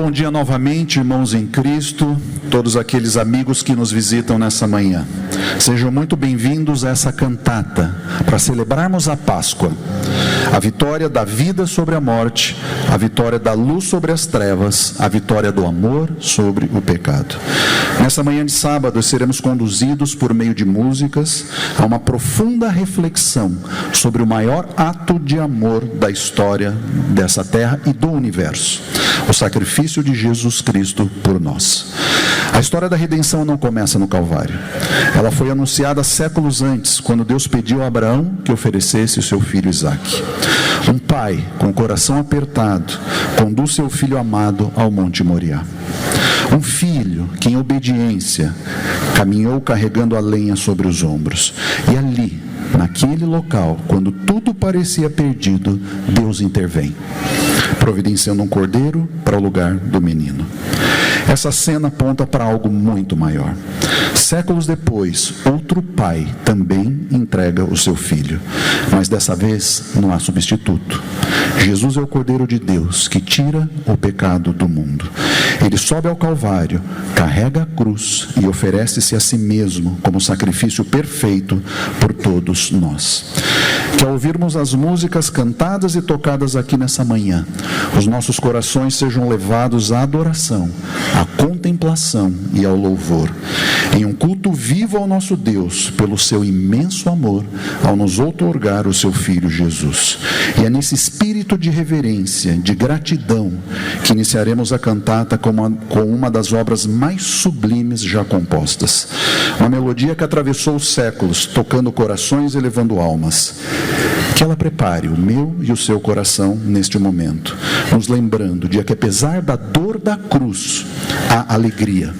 Bom dia novamente, irmãos em Cristo, todos aqueles amigos que nos visitam nessa manhã. Sejam muito bem-vindos a essa cantata, para celebrarmos a Páscoa, a vitória da vida sobre a morte, a vitória da luz sobre as trevas, a vitória do amor sobre o pecado. Nessa manhã de sábado, seremos conduzidos por meio de músicas a uma profunda reflexão sobre o maior ato de amor da história dessa terra e do universo, o sacrifício de Jesus Cristo por nós. A história da redenção não começa no Calvário. Ela foi anunciada séculos antes, quando Deus pediu a Abraão que oferecesse o seu filho Isaque. Um pai, com o coração apertado, conduz seu filho amado ao Monte Moriá. Um filho que, em obediência, caminhou carregando a lenha sobre os ombros. E ali, naquele local, quando tudo parecia perdido, Deus intervém, providenciando um cordeiro para o lugar do menino. Essa cena aponta para algo muito maior. Séculos depois, outro pai também entrega o seu filho, mas dessa vez não há substituto. Jesus é o Cordeiro de Deus que tira o pecado do mundo. Ele sobe ao Calvário, carrega a cruz e oferece-se a si mesmo como sacrifício perfeito por todos nós. Que ao ouvirmos as músicas cantadas e tocadas aqui nessa manhã, os nossos corações sejam levados à adoração, à contemplação e ao louvor, em um culto vivo ao nosso Deus, pelo seu imenso amor, ao nos outorgar o seu Filho Jesus. E é nesse espírito de reverência, de gratidão, que iniciaremos a cantata com uma das obras mais sublimes já compostas. Uma melodia que atravessou os séculos, tocando corações e elevando almas. Que ela prepare o meu e o seu coração neste momento, nos lembrando de que apesar da dor da cruz, há alegria.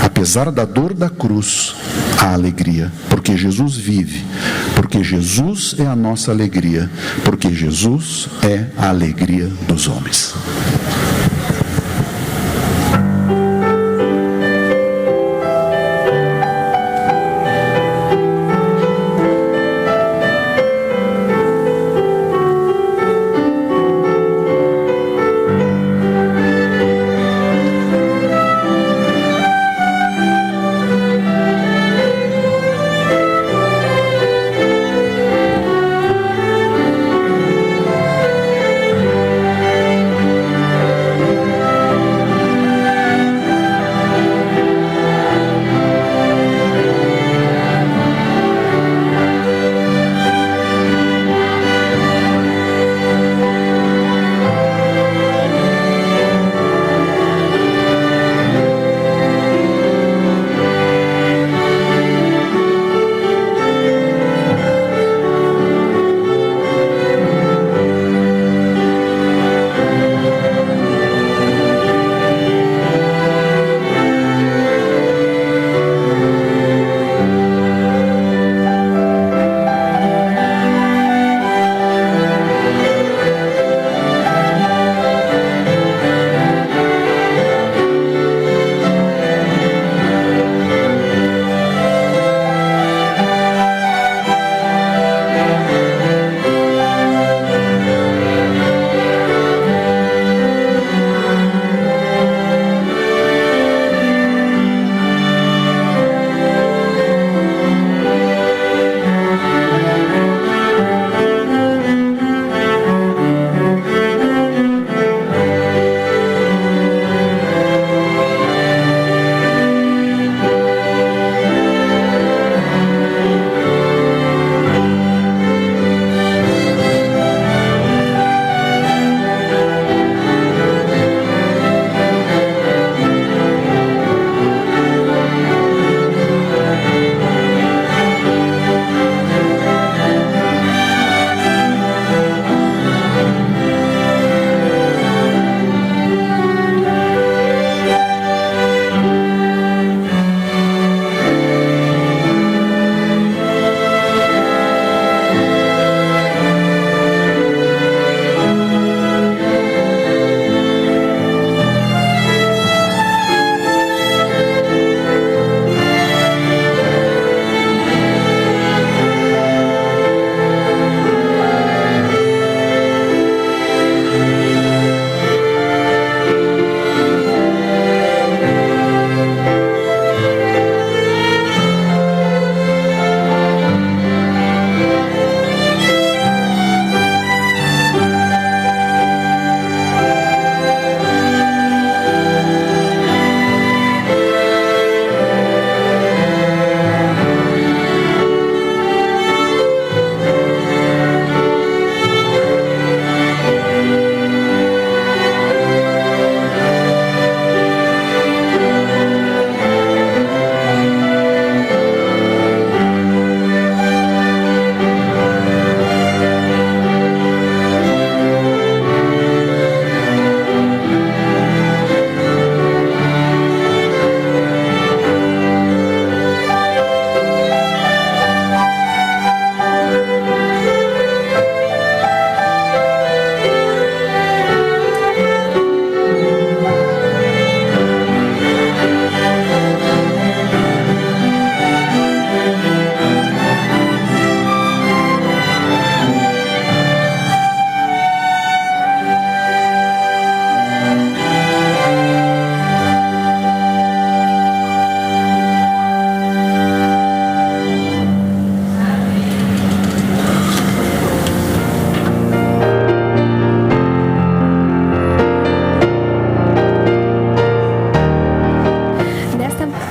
Apesar da dor da cruz, há alegria, porque Jesus vive, porque Jesus é a nossa alegria, porque Jesus é a alegria dos homens.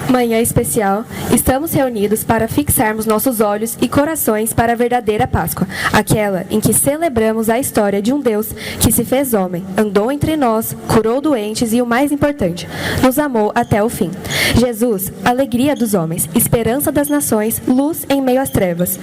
Manhã especial, estamos reunidos para fixarmos nossos olhos e corações para a verdadeira Páscoa, aquela em que celebramos a história de um Deus que se fez homem, andou entre nós, curou doentes e, o mais importante, nos amou até o fim. Jesus, alegria dos homens, esperança das nações, luz em meio às trevas.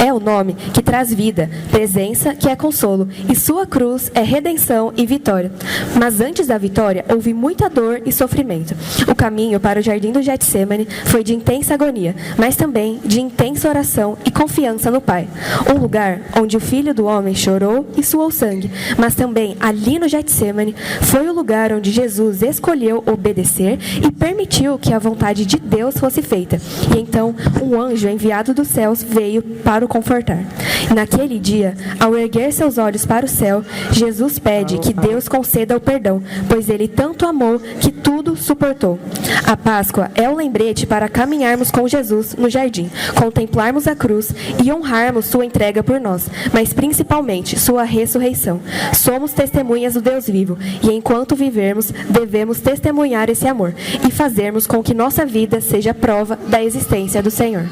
É o nome que traz vida, presença que é consolo, e sua cruz é redenção e vitória. Mas antes da vitória, houve muita dor e sofrimento. O caminho para o jardim do Getsemane foi de intensa agonia, mas também de intensa oração e confiança no Pai. Um lugar onde o Filho do Homem chorou e suou sangue, mas também ali no Getsemane foi o lugar onde Jesus escolheu obedecer e permitiu que a vontade de Deus fosse feita. E então um anjo enviado dos céus veio para o confortar. Naquele dia, ao erguer seus olhos para o céu, Jesus pede que Deus conceda o perdão, pois ele tanto amou que tudo suportou. A Páscoa é o lembrete para caminharmos com Jesus no jardim, contemplarmos a cruz e honrarmos sua entrega por nós, mas principalmente sua ressurreição. Somos testemunhas do Deus vivo e enquanto vivermos, devemos testemunhar esse amor e fazermos com que nossa vida seja prova da existência do Senhor.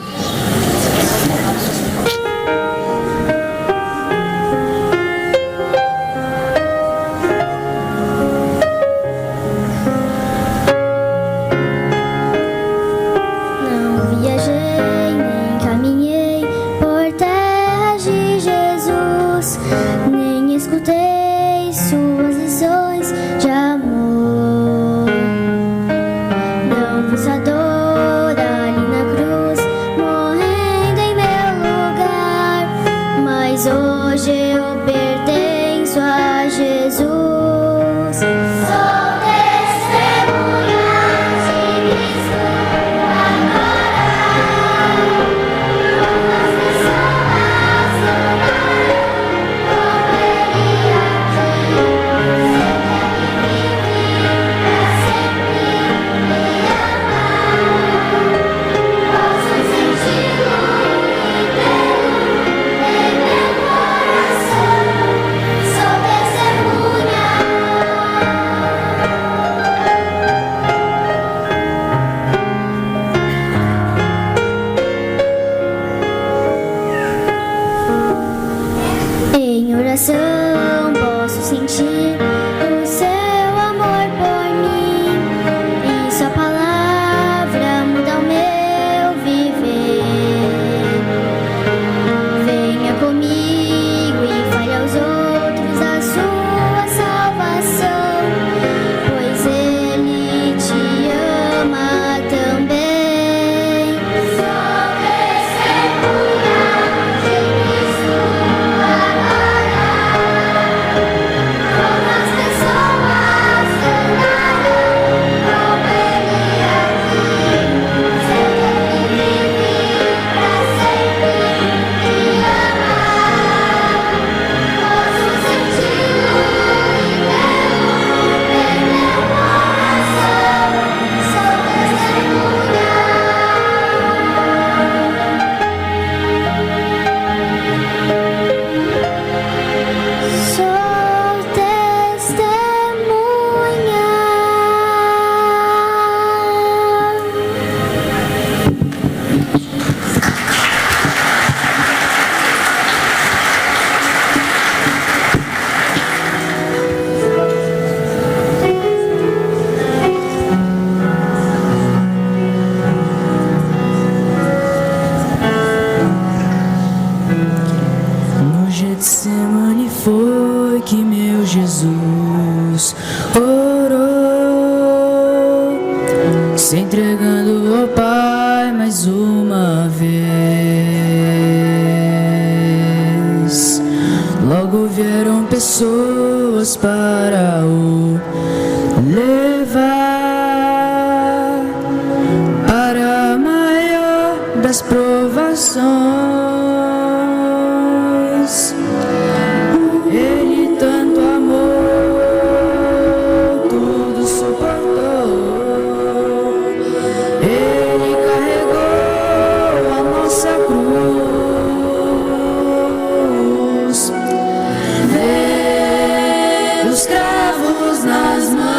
Os cravos nas mãos.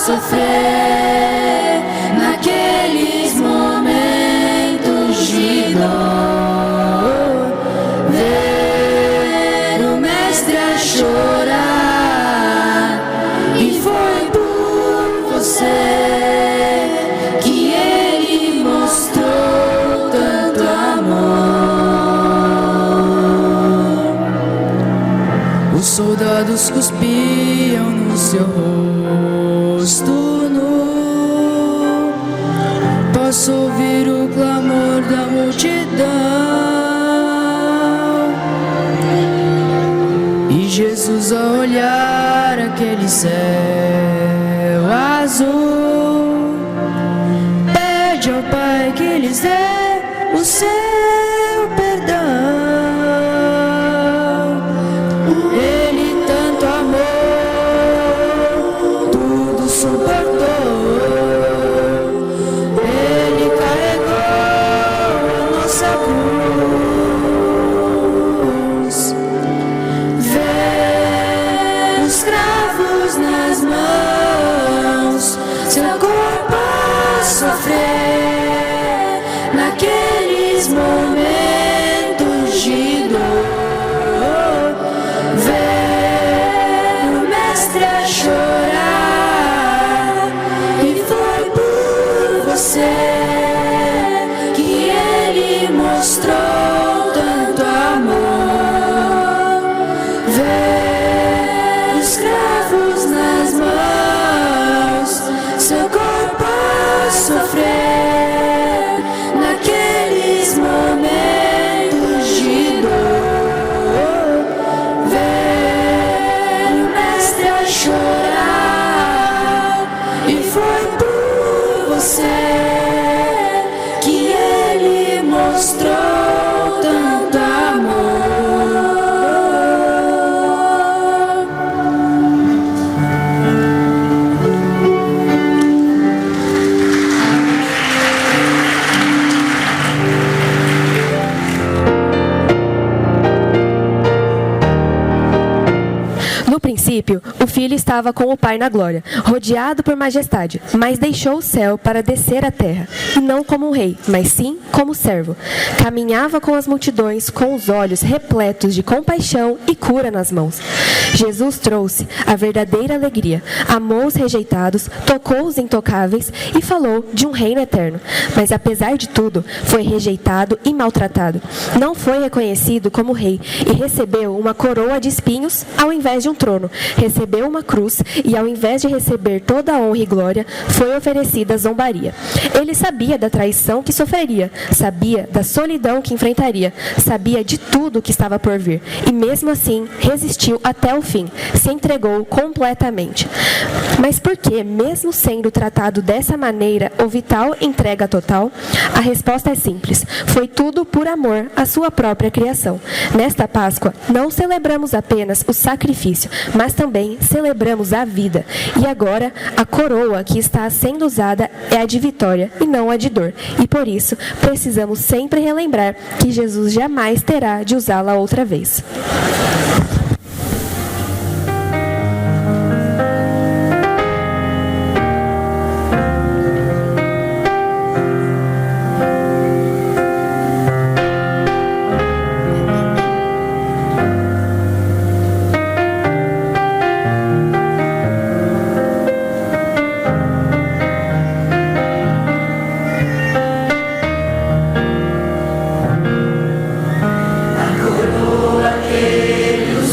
sofrer naqueles momentos de dor, ver o mestre a chorar, e foi por você que ele mostrou tanto amor. Os soldados cuspiam no seu rosto nu, posso ouvir o clamor da multidão, e Jesus a olhar aquele céu azul pede ao Pai que lhes dê o seu perdão. Ele tanto amou, tudo suportou, ele carregou a nossa cruz. Vê os cravos nas mãos, seu corpo a sofrer naqueles momentos de dor. Vê o mestre a chorar, e foi por você que ele mostrou tanto amor. Vê os cravos nas mãos, seu corpo a sofrer naqueles momentos de dor. Vê o mestre a chorar, e foi por você que ele mostrou tanto amor. No princípio, o Filho estava com o Pai na glória, rodeado por majestade, mas deixou o céu para descer à terra, e não como um rei, mas sim como servo. Caminhava com as multidões, com os olhos repletos de compaixão e cura nas mãos. Jesus trouxe a verdadeira alegria, amou os rejeitados, tocou os intocáveis e falou de um reino eterno. Mas apesar de tudo, foi rejeitado e maltratado. Não foi reconhecido como rei e recebeu uma coroa de espinhos ao invés de um trono. Recebeu uma cruz e, ao invés de receber toda a honra e glória, foi oferecida zombaria. Ele sabia da traição que sofreria, sabia da solidão que enfrentaria, sabia de tudo que estava por vir, e mesmo assim resistiu até o fim, se entregou completamente. Mas por que, mesmo sendo tratado dessa maneira, houve tal entrega total? A resposta é simples: foi tudo por amor à sua própria criação. Nesta Páscoa, não celebramos apenas o sacrifício, mas também celebramos a vida. E agora, a coroa que está sendo usada é a de vitória e não a de dor. E por isso, precisamos sempre relembrar que Jesus jamais terá de usá-la outra vez. Coroa que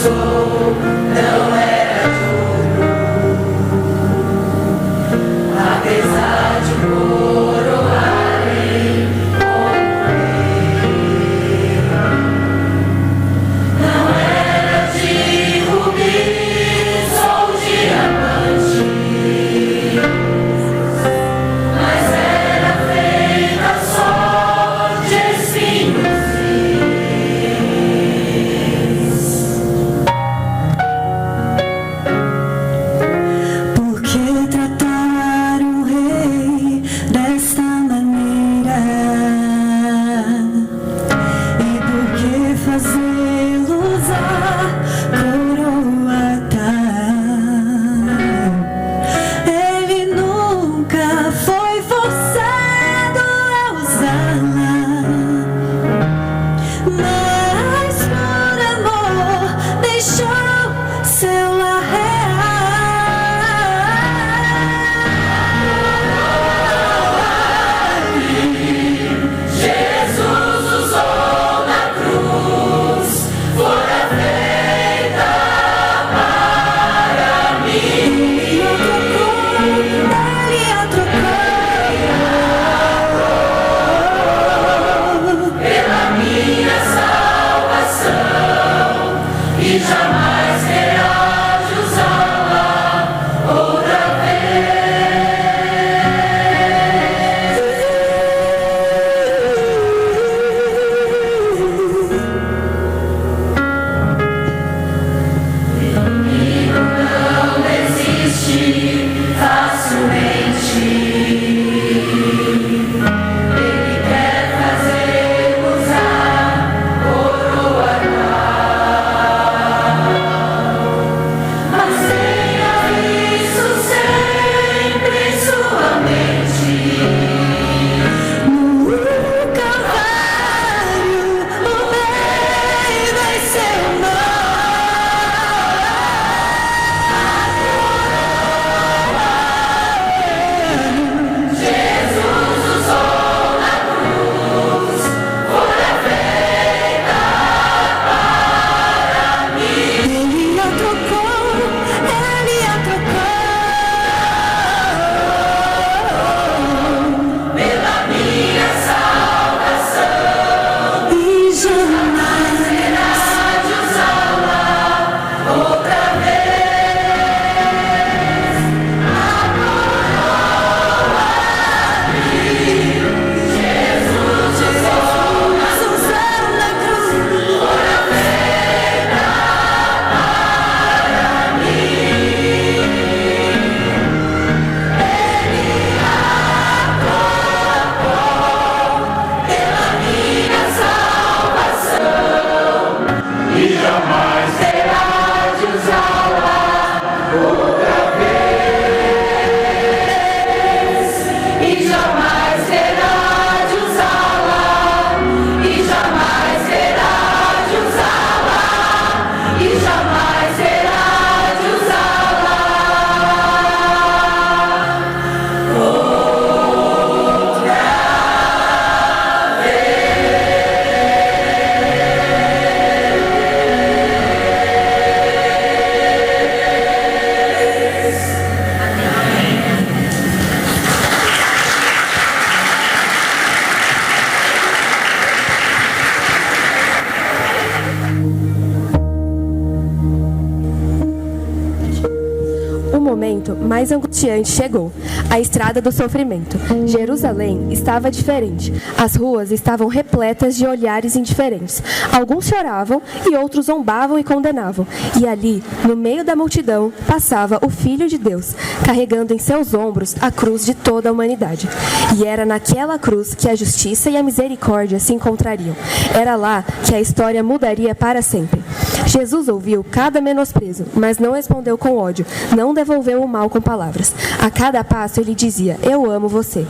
momento mais angustiante chegou, a estrada do sofrimento. Jerusalém estava diferente. As ruas estavam repletas de olhares indiferentes. Alguns choravam e outros zombavam e condenavam. E ali, no meio da multidão, passava o Filho de Deus, carregando em seus ombros a cruz de toda a humanidade. E era naquela cruz que a justiça e a misericórdia se encontrariam. Era lá que a história mudaria para sempre. Jesus ouviu cada menosprezo, mas não respondeu com ódio, não devolveu o mal com palavras. A cada passo ele dizia: eu amo você.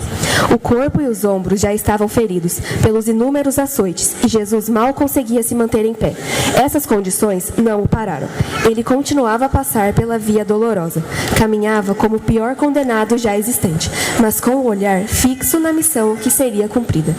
O corpo e os ombros já estavam feridos pelos inúmeros açoites e Jesus mal conseguia se manter em pé. Essas condições não o pararam. Ele continuava a passar pela via dolorosa. Caminhava como o pior condenado já existente, mas com o olhar fixo na missão que seria cumprida.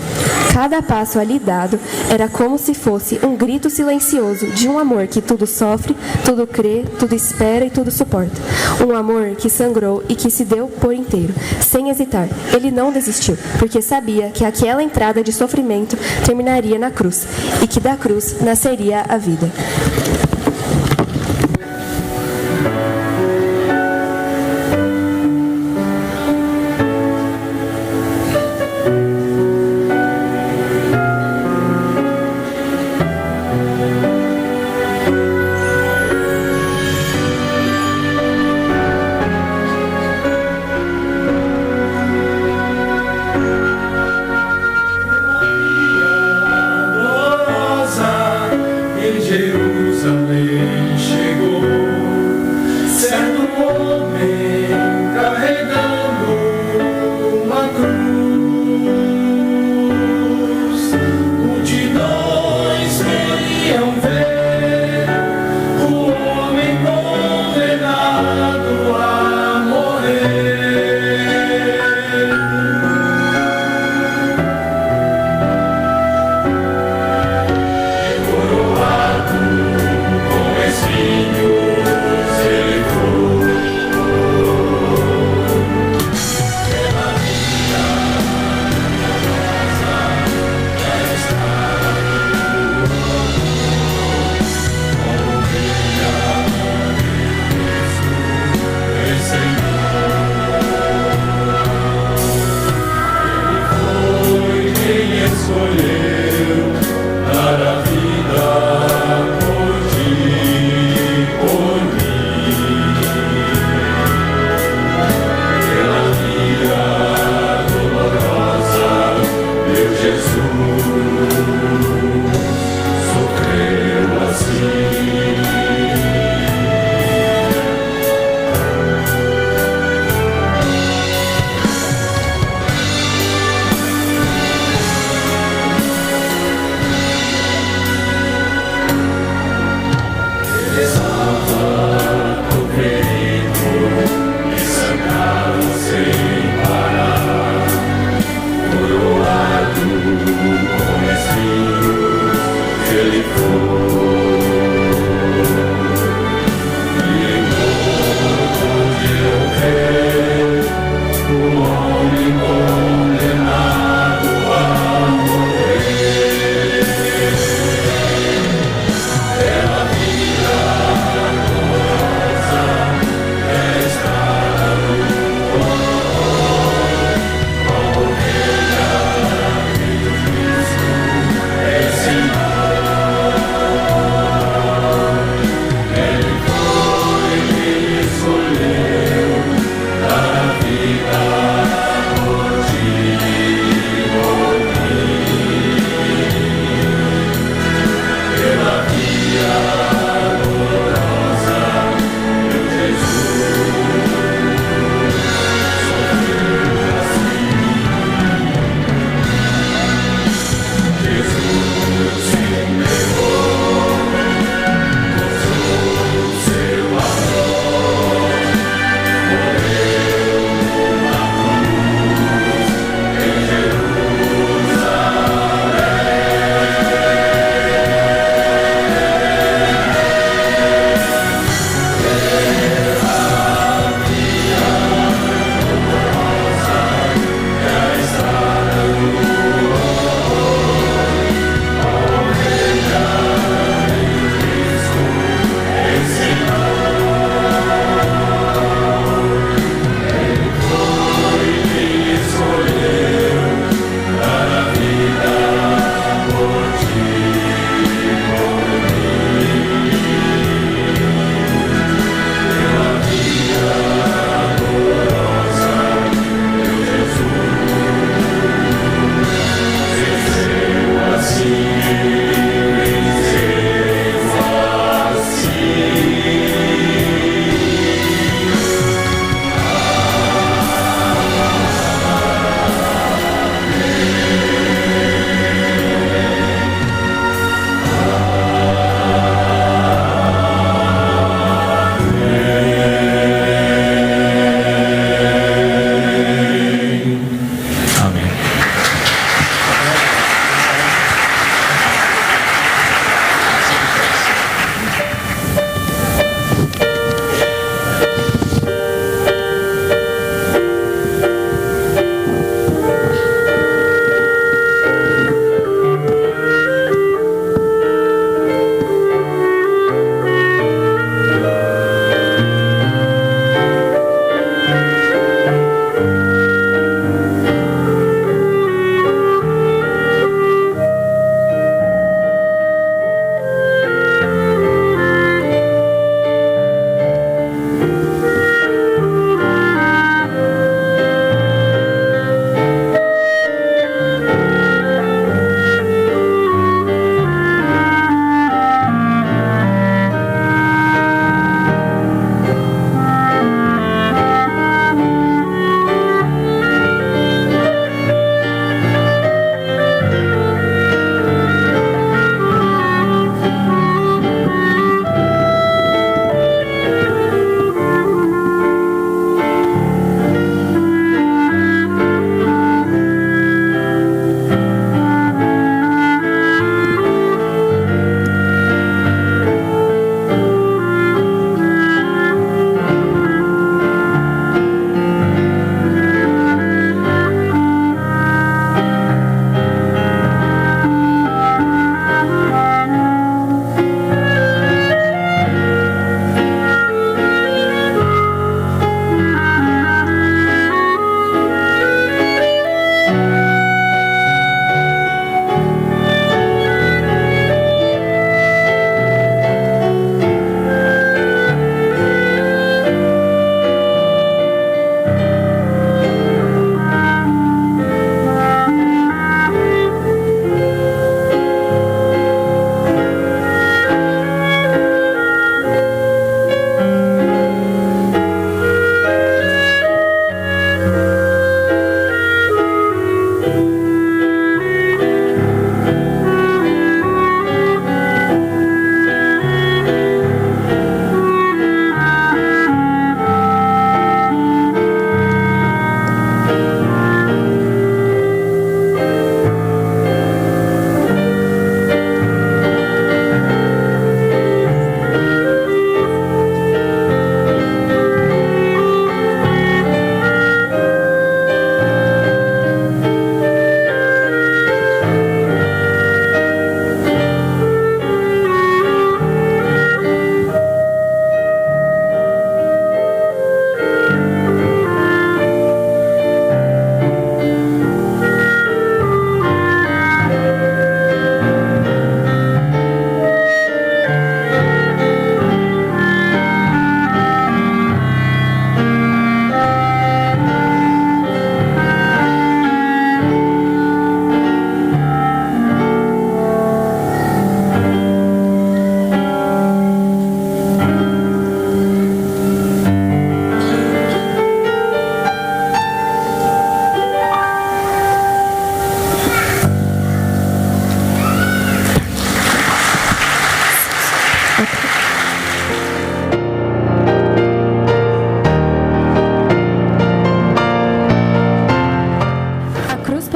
Cada passo ali dado era como se fosse um grito silencioso de um amor que tudo sofre, tudo crê, tudo espera e tudo suporta. Um amor que sangrou e que se deu por inteiro, sem hesitar. Ele não desistiu, porque sabia que aquela entrada de sofrimento terminaria na cruz, e que da cruz nasceria a vida. Jerusalém.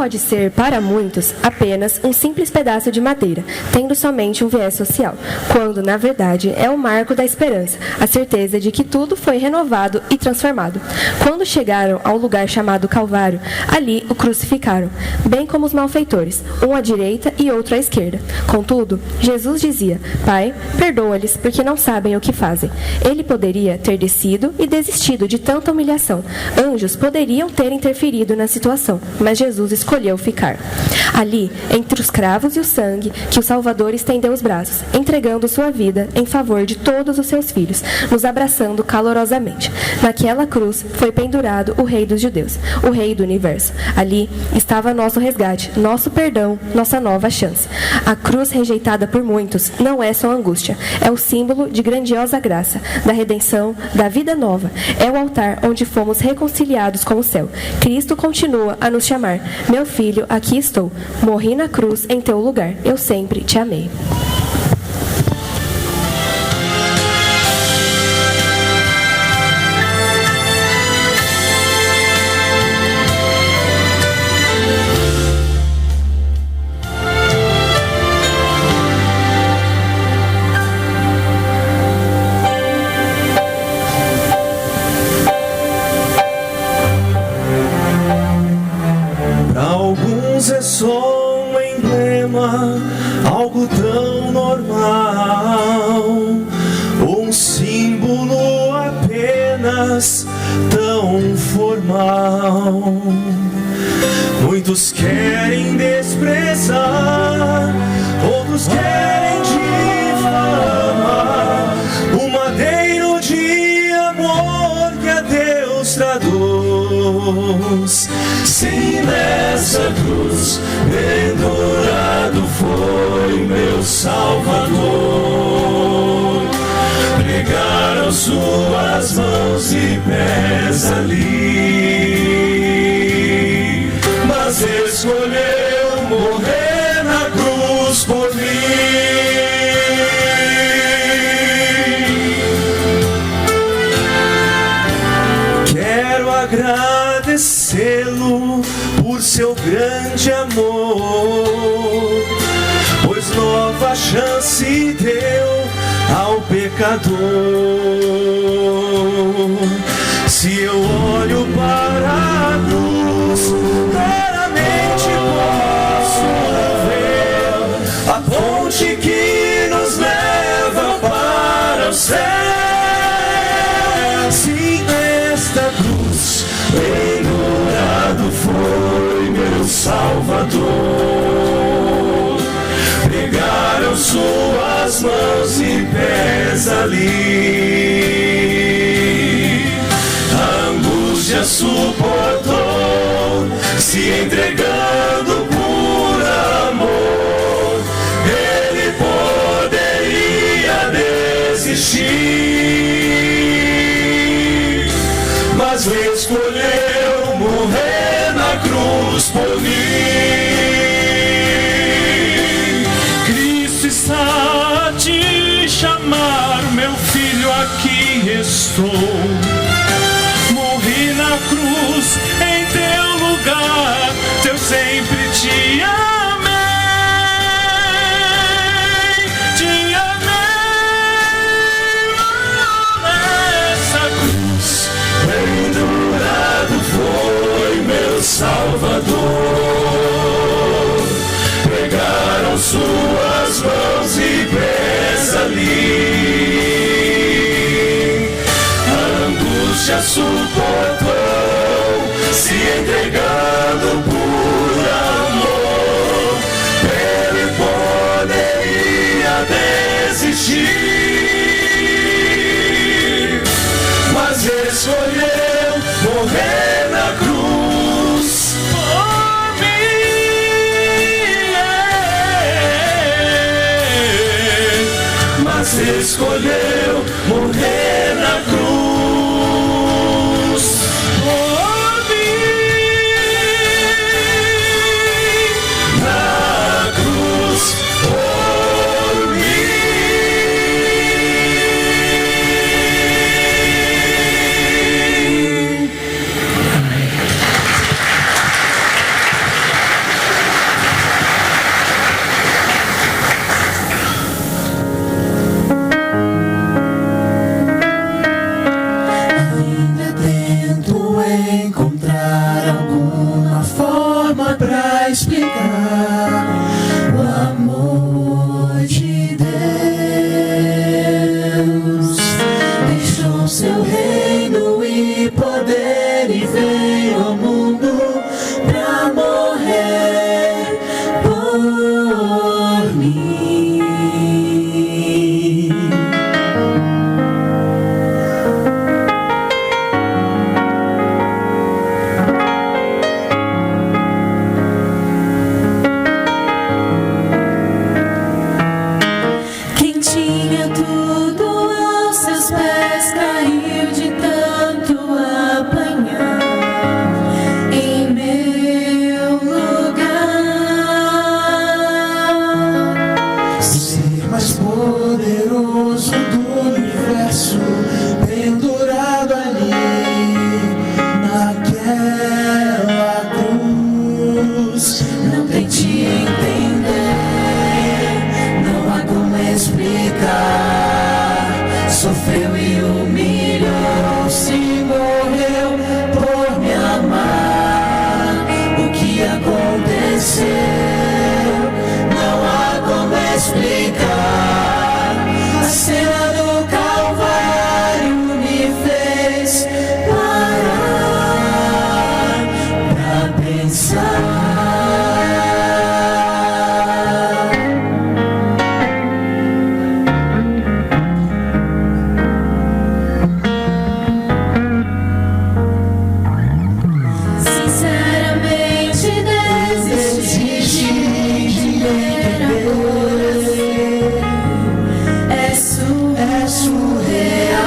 pode ser, para muitos, apenas um simples pedaço de madeira, tendo somente um viés social, quando, na verdade, é o marco da esperança, a certeza de que tudo foi renovado e transformado. Quando chegaram ao lugar chamado Calvário, ali o crucificaram, bem como os malfeitores, um à direita e outro à esquerda. Contudo, Jesus dizia: Pai, perdoa-lhes, porque não sabem o que fazem. Ele poderia ter descido e desistido de tanta humilhação. Anjos poderiam ter interferido na situação, mas Jesus escolheu ficar. Ali, entre os cravos e o sangue, que o Salvador estendeu os braços, entregando sua vida em favor de todos os seus filhos, nos abraçando calorosamente. Naquela cruz foi pendurado o Rei dos Judeus, o Rei do Universo. Ali estava nosso resgate, nosso perdão, nossa nova chance. A cruz rejeitada por muitos não é só angústia, é o símbolo de grandiosa graça, da redenção, da vida nova. É o altar onde fomos reconciliados com o céu. Cristo continua a nos chamar: meu filho, aqui estou. Morri na cruz em teu lugar. Eu sempre te amei. É só um emblema, algo tão normal, um símbolo apenas tão formal. Muitos querem desprezar, outros querem difamar o madeiro de amor que a Deus traduz. Sim, nessa cruz pendurado foi meu Salvador. Pregaram suas mãos e pés ali, mas escolheu morrer na cruz por mim. Quero agradecê-lo por seu grande amor, pois nova chance deu ao pecador. Se eu olho para a cruz, claramente posso ver a ponte que nos leva para o céu. Sim, esta cruz pendurado foi meu Salvador. Pregaram suas mãos e pés ali, a angústia suportou, se entregando por amor. Ele poderia desistir, mas escolheu morrer na cruz por mim. Cristo está a te chamar, meu filho, aqui estou. Morri na cruz em teu lugar, eu sempre te amei, te amei. Nessa cruz pendurado foi meu Salvador. Pregaram suas mãos e pés ali, a angústia suportou, se entregando por amor. Ele poderia desistir, mas escolheu morrer na cruz por mim. Mas escolheu morrer na cruz por mim. Na cruz por mim. pra explicar o amor de Deus. Deixou seu reino e poder e veio ao mundo pra morrer por mim. Quem tinha tudo aos seus pés caiu de tanto apanhar em meu lugar. O ser mais poderoso do universo pendurado ali naquela cruz. Não tente entender, não há como explicar. Sofreu e humilhou-se, morreu por me amar. O que aconteceu? Não há como explicar. A cena do Calvário me fez parar pra pensar. Sinceramente desisti de ver a você. É surreal.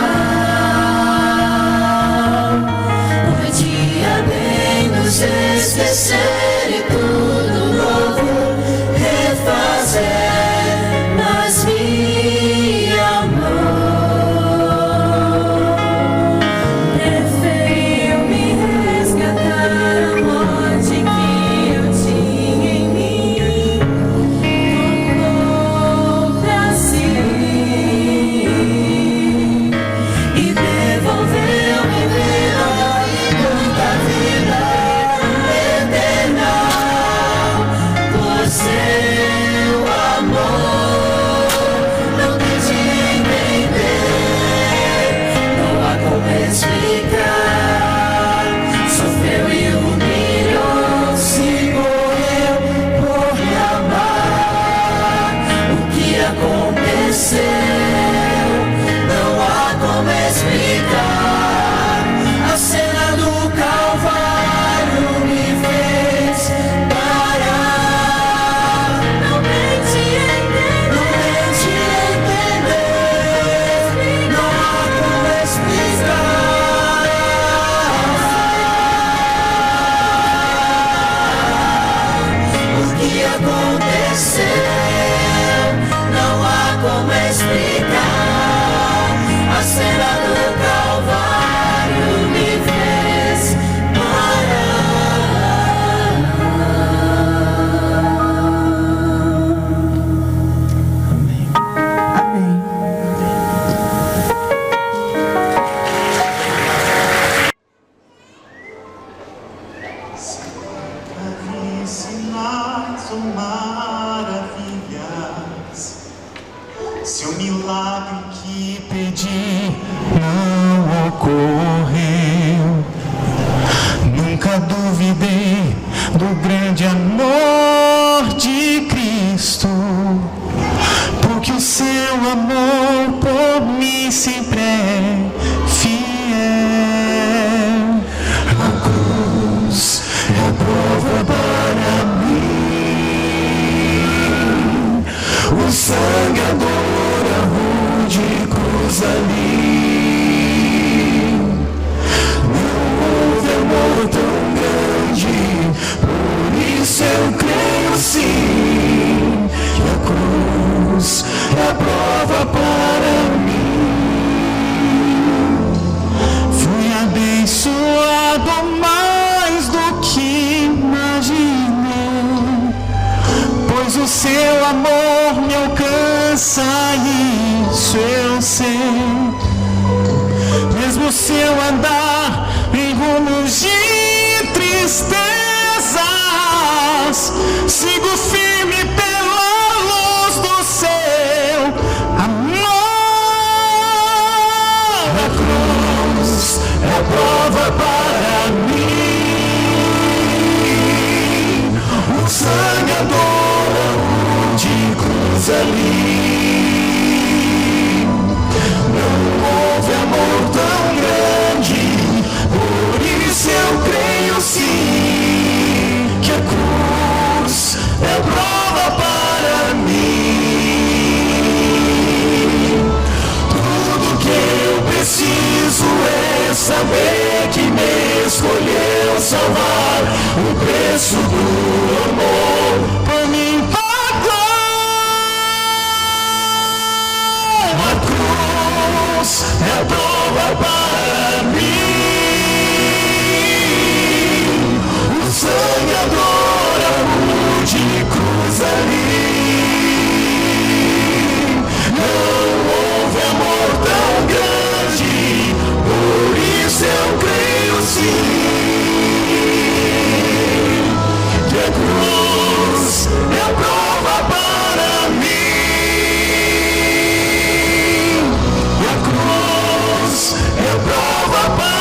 Podia bem nos esquecer e tudo novo refazer, mas me amou. Preferiu me resgatar a morte que eu tinha em mim. Tomou pra si e devolveu-me vida, muita vida eterna. Por seu amor, não tente entender, não há como explicar. Sofreu e humilhou-se, morreu por me amar. O que aconteceu? Não há como explicar. A cena do Calvário me fez parar. Não tente entender, não há como explicar. O que aconteceu? Não há como explicar. A cena do Calvário me fez parar. Amém. Havia sinais ou maravilhas, se o milagre que pedi não ocorreu. Nunca duvidei do grande amor de Cristo, porque o seu amor por mim sempre é fiel. A cruz é a prova para mim, o sangue adora a rude cruz ali. Não houve amor tão grande, por isso eu creio sim, que a cruz é a prova para mim. Fui abençoado mais do que imaginei, pois o seu amor me alcança, isso eu sei. Mesmo se eu andar em rumos de tristeza, sigo firme pela luz do seu amor. A cruz é prova para mim, o sangue adora de cruz ali. Não houve amor tão grande, por isso eu creio sim, que a cruz é prova para mim. Tudo que eu preciso é saber que me escolheu salvar, o preço do amor por mim pagou. A cruz é a prova para mim, o sangue adora de cruz ali. Não houve amor tão grande, por isso eu creio sim, que a cruz é a prova para mim. A cruz é a prova para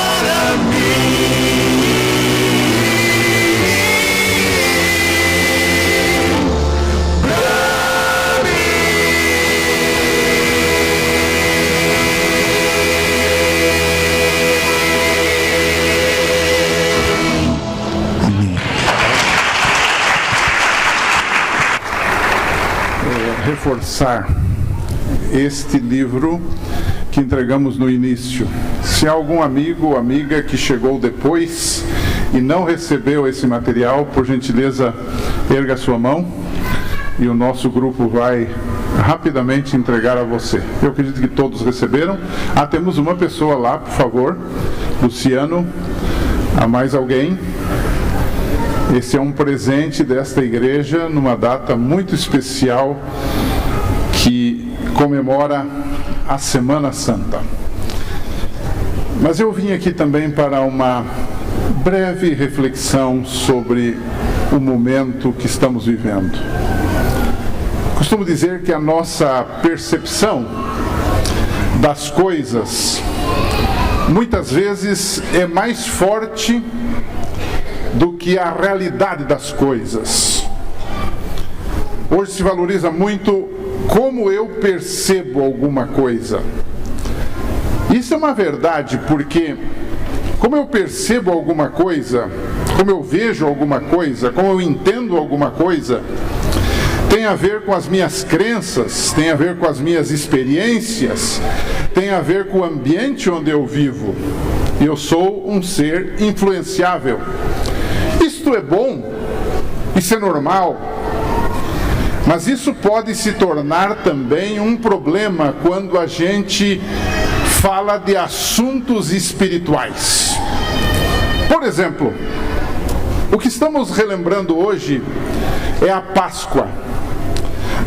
reforçar este livro que entregamos no início. Se há algum amigo ou amiga que chegou depois e não recebeu esse material, por gentileza, erga a sua mão e o nosso grupo vai rapidamente entregar a você. Eu acredito que todos receberam. Temos uma pessoa lá, por favor. Luciano, há mais alguém? Esse é um presente desta igreja numa data muito especial que comemora a Semana Santa. Mas eu vim aqui também para uma breve reflexão sobre o momento que estamos vivendo. Costumo dizer que a nossa percepção das coisas muitas vezes é mais forte do que a realidade das coisas. Hoje se valoriza muito como eu percebo alguma coisa. Isso é uma verdade, porque como eu percebo alguma coisa, como eu vejo alguma coisa, como eu entendo alguma coisa, tem a ver com as minhas crenças, tem a ver com as minhas experiências, tem a ver com o ambiente onde eu vivo. Eu sou um ser influenciável. Isto é bom, isso é normal, mas isso pode se tornar também um problema quando a gente fala de assuntos espirituais. Por exemplo, o que estamos relembrando hoje é a Páscoa.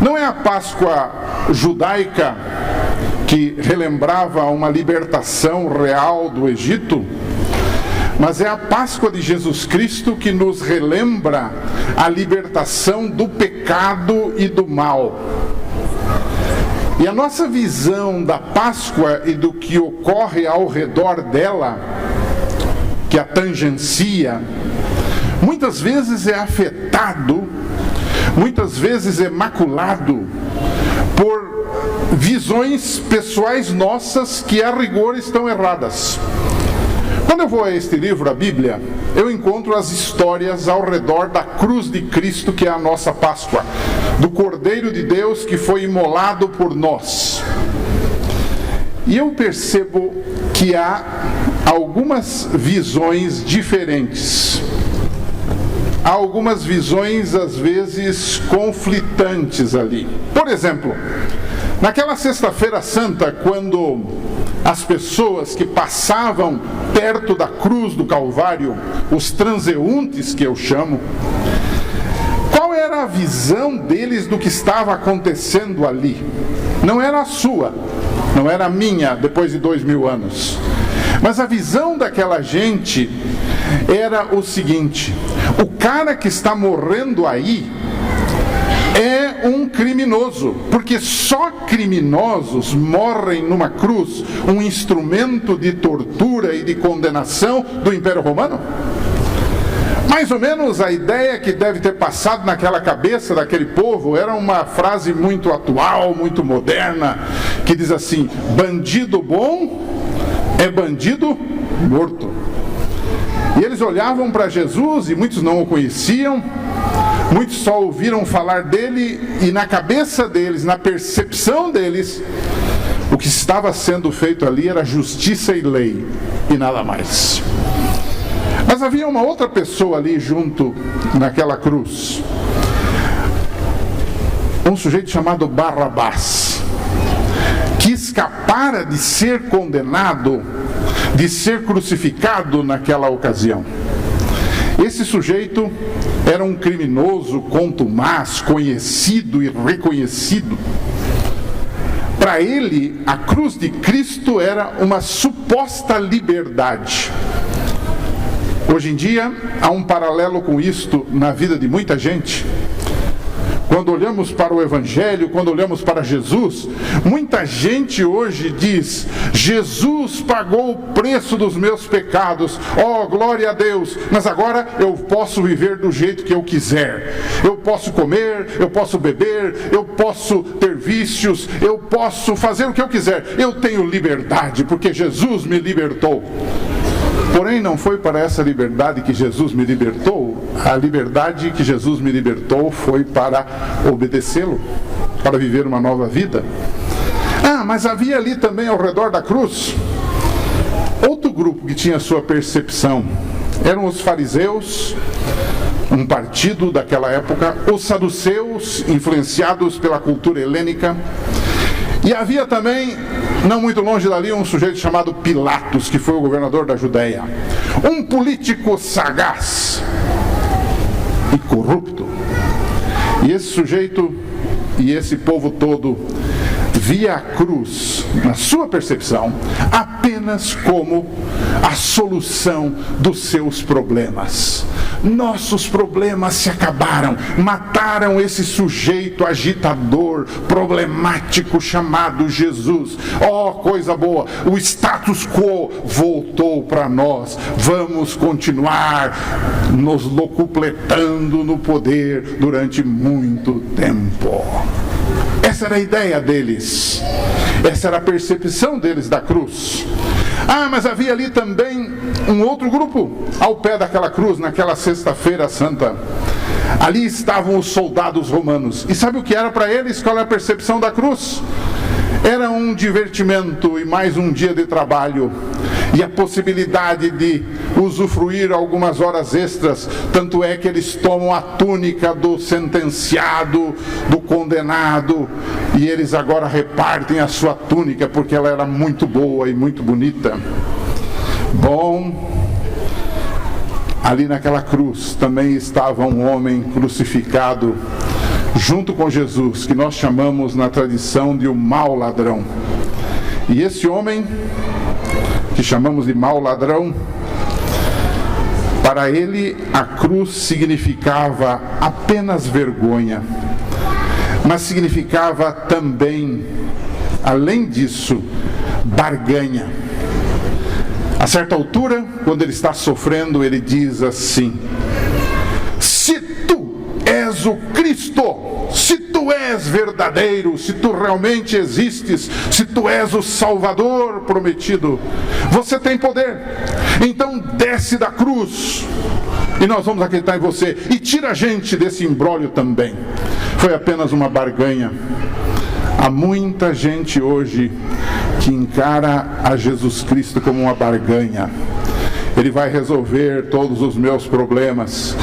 Não é a Páscoa judaica que relembrava uma libertação real do Egito, mas é a Páscoa de Jesus Cristo que nos relembra a libertação do pecado e do mal. E a nossa visão da Páscoa e do que ocorre ao redor dela, que a tangencia, muitas vezes é afetado, muitas vezes é maculado por visões pessoais nossas que a rigor estão erradas. Quando eu vou a este livro, a Bíblia, eu encontro as histórias ao redor da cruz de Cristo, que é a nossa Páscoa, do Cordeiro de Deus que foi imolado por nós. E eu percebo que há algumas visões diferentes. Há algumas visões, às vezes, conflitantes ali. Por exemplo, naquela Sexta-feira Santa, quando as pessoas que passavam perto da cruz do Calvário, os transeuntes que eu chamo, qual era a visão deles do que estava acontecendo ali? Não era a sua, não era a minha, depois de 2000 anos. Mas a visão daquela gente era o seguinte: o cara que está morrendo aí é um criminoso, porque só criminosos morrem numa cruz, um instrumento de tortura e de condenação do Império Romano. Mais ou menos a ideia que deve ter passado naquela cabeça daquele povo era uma frase muito atual, muito moderna, que diz assim: bandido bom é bandido morto. E eles olhavam para Jesus, e muitos não o conheciam, muitos só ouviram falar dele, e na cabeça deles, na percepção deles, o que estava sendo feito ali era justiça e lei, e nada mais. Mas havia uma outra pessoa ali junto naquela cruz, um sujeito chamado Barrabás, que escapara de ser condenado, de ser crucificado naquela ocasião. Esse sujeito era um criminoso contumaz, conhecido e reconhecido. Para ele, a cruz de Cristo era uma suposta liberdade. Hoje em dia, há um paralelo com isto na vida de muita gente. Quando olhamos para o Evangelho, quando olhamos para Jesus, muita gente hoje diz: Jesus pagou o preço dos meus pecados, oh, glória a Deus, mas agora eu posso viver do jeito que eu quiser. Eu posso comer, eu posso beber, eu posso ter vícios, eu posso fazer o que eu quiser. Eu tenho liberdade, porque Jesus me libertou. Porém, não foi para essa liberdade que Jesus me libertou. A liberdade que Jesus me libertou foi para obedecê-lo, para viver uma nova vida. Mas havia ali também ao redor da cruz outro grupo que tinha sua percepção. Eram os fariseus, um partido daquela época, os saduceus, influenciados pela cultura helênica. E havia também, não muito longe dali, um sujeito chamado Pilatos, que foi o governador da Judéia. Um político sagaz e corrupto. E esse sujeito e esse povo todo via a cruz, na sua percepção, apenas como a solução dos seus problemas. Nossos problemas se acabaram, mataram esse sujeito agitador, problemático chamado Jesus. Oh, coisa boa, o status quo voltou para nós. Vamos continuar nos locupletando no poder durante muito tempo. Essa era a ideia deles, essa era a percepção deles da cruz. Mas havia ali também um outro grupo ao pé daquela cruz, naquela sexta-feira santa. Ali estavam os soldados romanos. E sabe o que era para eles? Qual é a percepção da cruz? Era um divertimento e mais um dia de trabalho, e a possibilidade de usufruir algumas horas extras. Tanto é que eles tomam a túnica do sentenciado, do condenado, e eles agora repartem a sua túnica, porque ela era muito boa e muito bonita. Bom, ali naquela cruz também estava um homem crucificado junto com Jesus, que nós chamamos na tradição de o mau ladrão. E esse homem, que chamamos de mau ladrão, para ele a cruz significava apenas vergonha, mas significava também, além disso, barganha. A certa altura, quando ele está sofrendo, ele diz assim: se tu és o Cristo, se tu és verdadeiro, se tu realmente existes, se tu és o Salvador prometido, você tem poder. Então desce da cruz e nós vamos acreditar em você, e tira a gente desse imbróglio também. Foi apenas uma barganha. Há muita gente hoje que encara a Jesus Cristo como uma barganha. Ele vai resolver todos os meus problemas.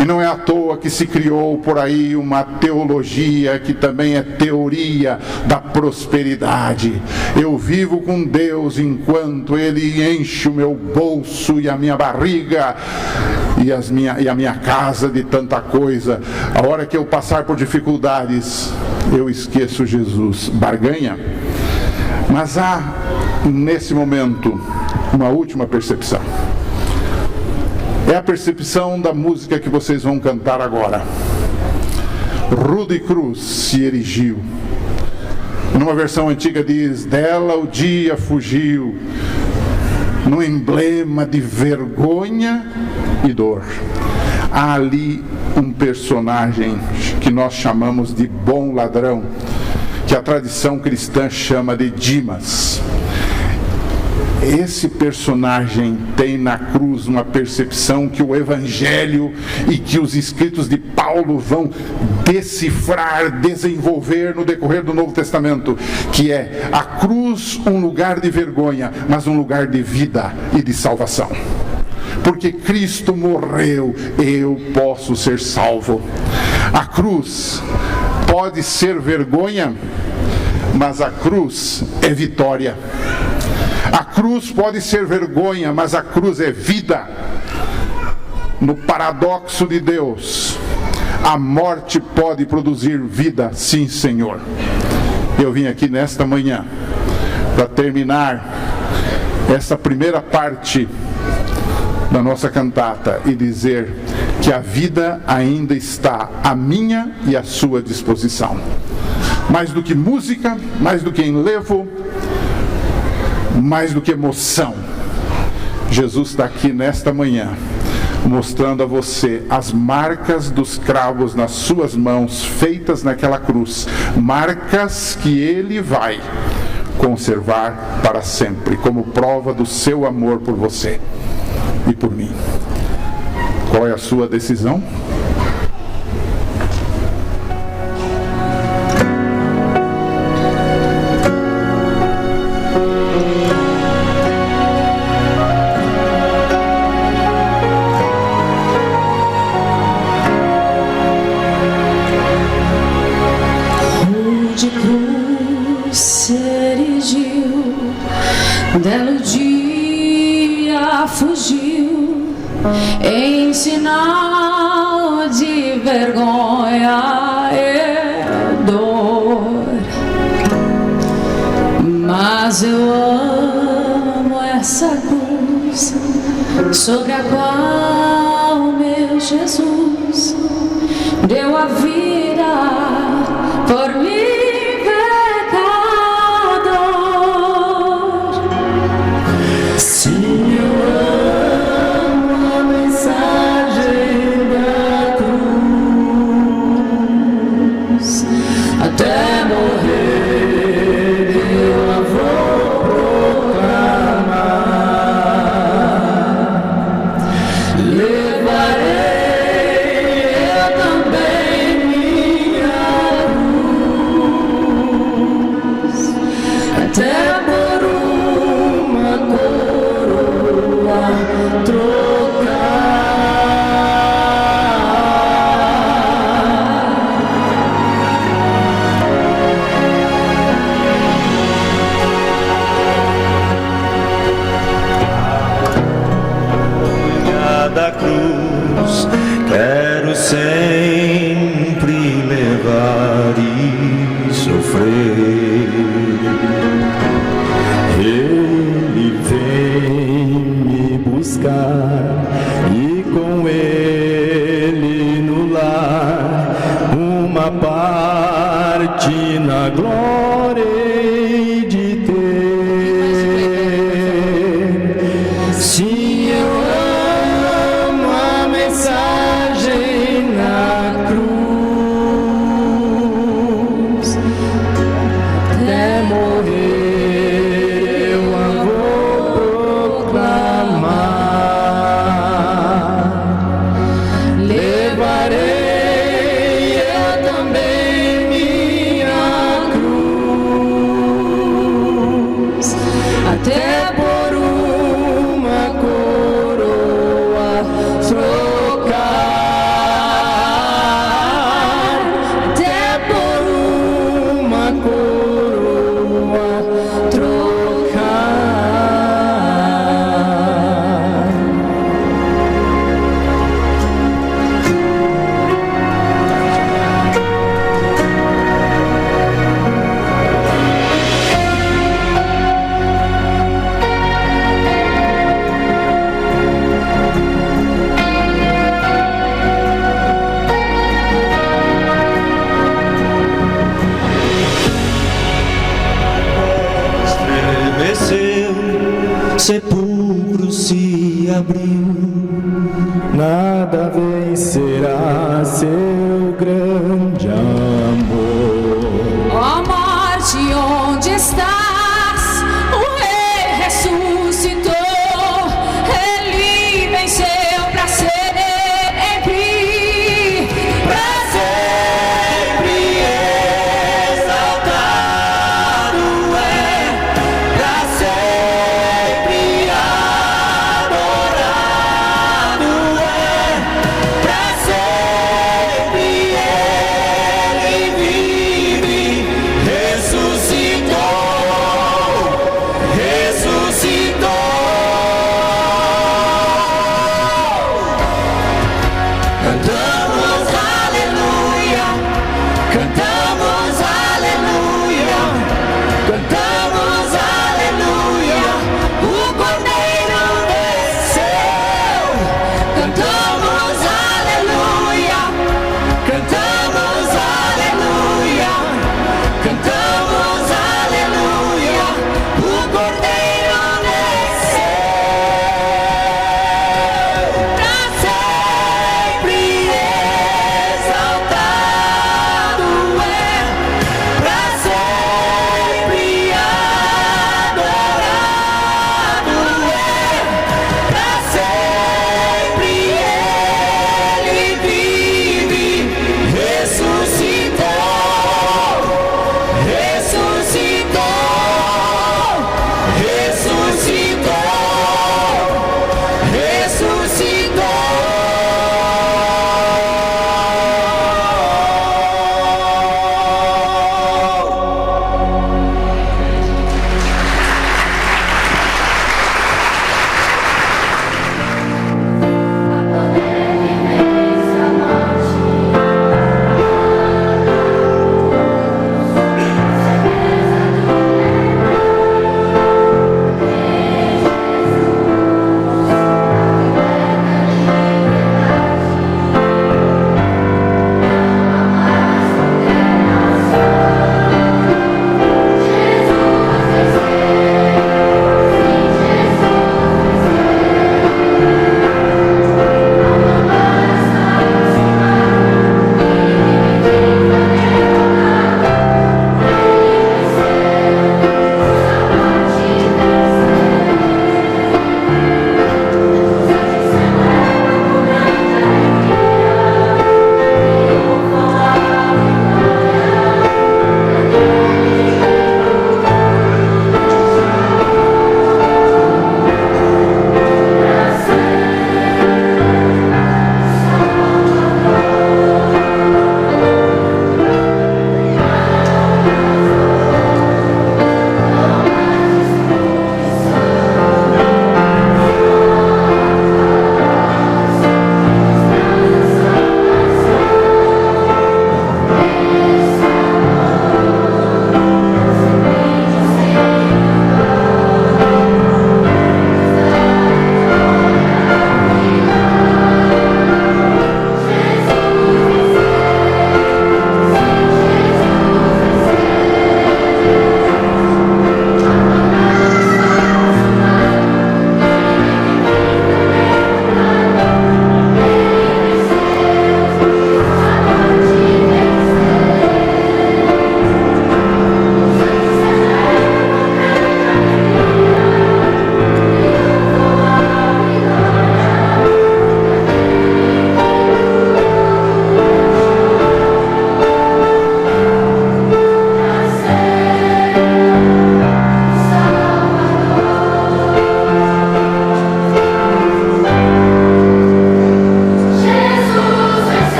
E não é à toa que se criou por aí uma teologia que também é teoria da prosperidade. Eu vivo com Deus enquanto Ele enche o meu bolso e a minha barriga e a minha casa de tanta coisa. A hora que eu passar por dificuldades, eu esqueço Jesus. Barganha. Mas há, nesse momento, uma última percepção. É a percepção da música que vocês vão cantar agora. Rude cruz se erigiu. Numa versão antiga diz: dela o dia fugiu, no emblema de vergonha e dor. Há ali um personagem que nós chamamos de bom ladrão, que a tradição cristã chama de Dimas. Esse personagem tem na cruz uma percepção que o Evangelho e que os escritos de Paulo vão decifrar, desenvolver no decorrer do Novo Testamento, que é a cruz um lugar de vergonha, mas um lugar de vida e de salvação. Porque Cristo morreu, eu posso ser salvo. A cruz pode ser vergonha, mas a cruz é vitória. A cruz pode ser vergonha, mas a cruz é vida. No paradoxo de Deus, a morte pode produzir vida, sim, Senhor. Eu vim aqui nesta manhã para terminar essa primeira parte da nossa cantata e dizer que a vida ainda está à minha e à sua disposição. Mais do que música, mais do que enlevo, mais do que emoção, Jesus está aqui nesta manhã mostrando a você as marcas dos cravos nas suas mãos, feitas naquela cruz, marcas que Ele vai conservar para sempre, como prova do seu amor por você e por mim. Qual é a sua decisão? Dela o dia fugiu, em sinal de vergonha e dor. Mas eu amo essa cruz, sobre a qual meu Jesus deu a vida por mim. Levarei eu também minha cruz. verá seu grande amor. Ó morte, onde estás? O Rei ressuscitou, Ele venceu para sempre, para sempre exaltado é, para sempre adorado é, para sempre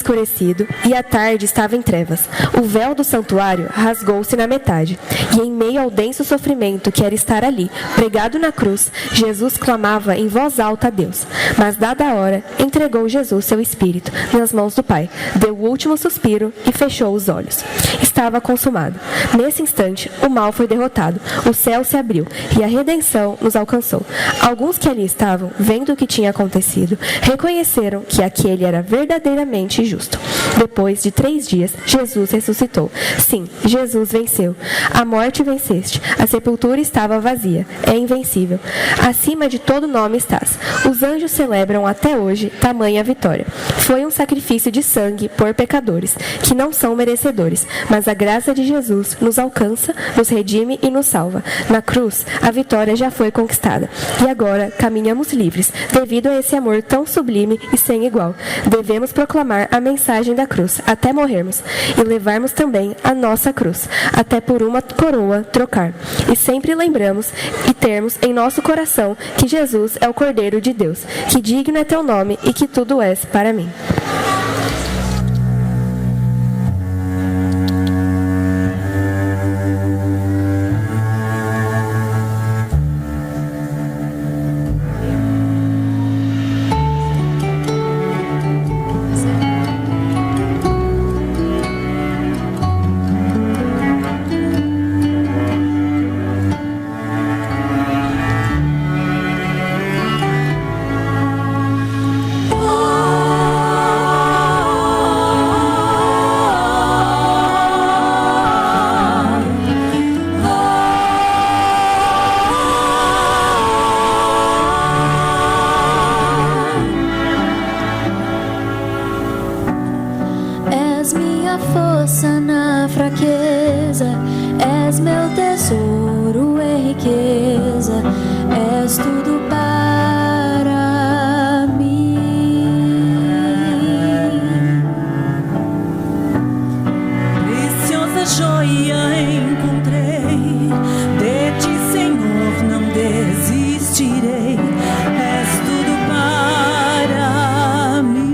escurecido e a tarde estava em trevas. O véu do santuário rasgou-se na metade, e em meio ao denso sofrimento que era estar ali, pregado na cruz, Jesus clamava em voz alta a Deus. Mas, dada a hora, entregou Jesus seu espírito nas mãos do Pai, deu o último suspiro e fechou os olhos. Estava consumado. Nesse instante, o mal foi derrotado, o céu se abriu e a redenção nos alcançou. Alguns que ali estavam, vendo o que tinha acontecido, reconheceram que aquele era verdadeiramente justo. Depois de 3 dias, Jesus ressuscitou. Sim, Jesus venceu. A morte venceste. A sepultura estava vazia. É invencível. Acima de todo nome estás. Os anjos celebram até hoje tamanha vitória. Foi um sacrifício de sangue por pecadores, que não são merecedores, mas a graça de Jesus nos alcança, nos redime e nos salva. Na cruz, a vitória já foi conquistada. E agora caminhamos livres, devido a esse amor tão sublime e sem igual. Devemos proclamar a mensagem da cruz até morrermos e levarmos também a nossa cruz, até por uma coroa trocar. E sempre lembramos e termos em nosso coração que Jesus é o Cordeiro de Deus, que digno é teu nome e que tudo és para mim. És minha força na fraqueza, és meu tesouro em riqueza, és tudo para mim. Preciosa joia encontrei, de ti, Senhor, não desistirei. És tudo para mim.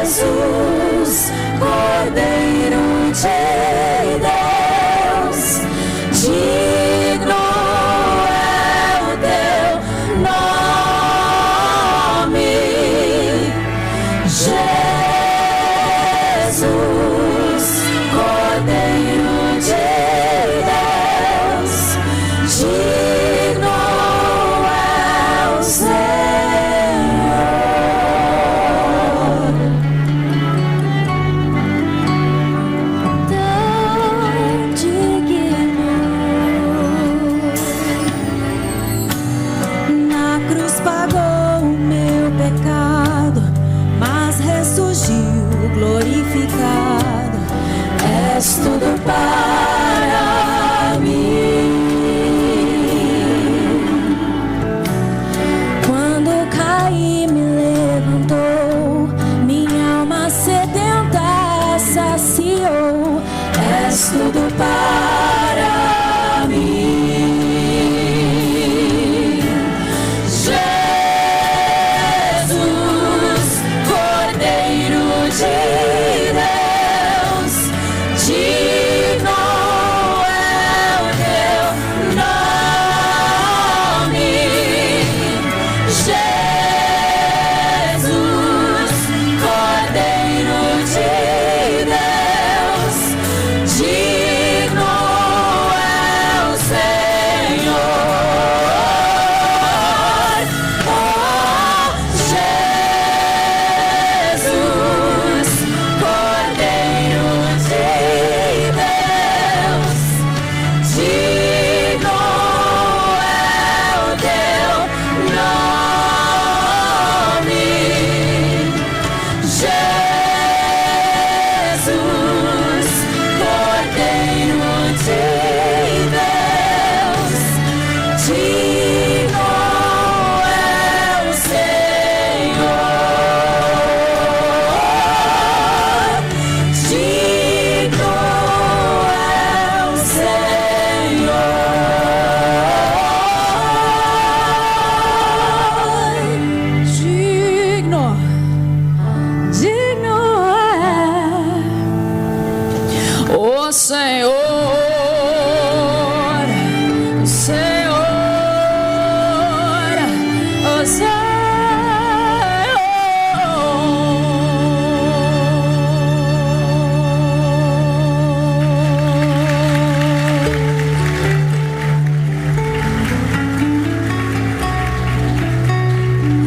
Jesus, Cordeiro de Deus, digno é o teu nome. Jesus, Cordeiro de Deus, digno é o Senhor.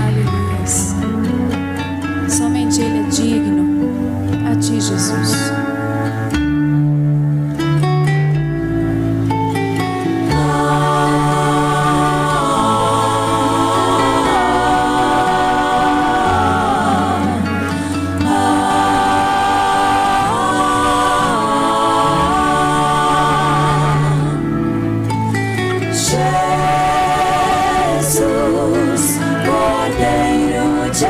Aleluias. Somente Ele é digno. A Ti, Jesus. Jesus, Cordeiro de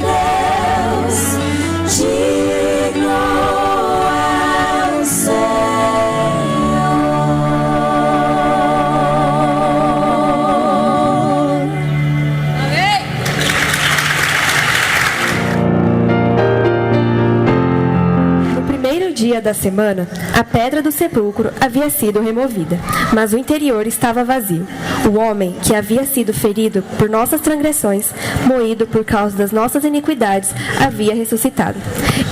Deus, digno é o Senhor. No primeiro dia da semana, a pedra do sepulcro havia sido removida, mas o interior estava vazio. O homem que havia sido ferido por nossas transgressões, moído por causa das nossas iniquidades, havia ressuscitado.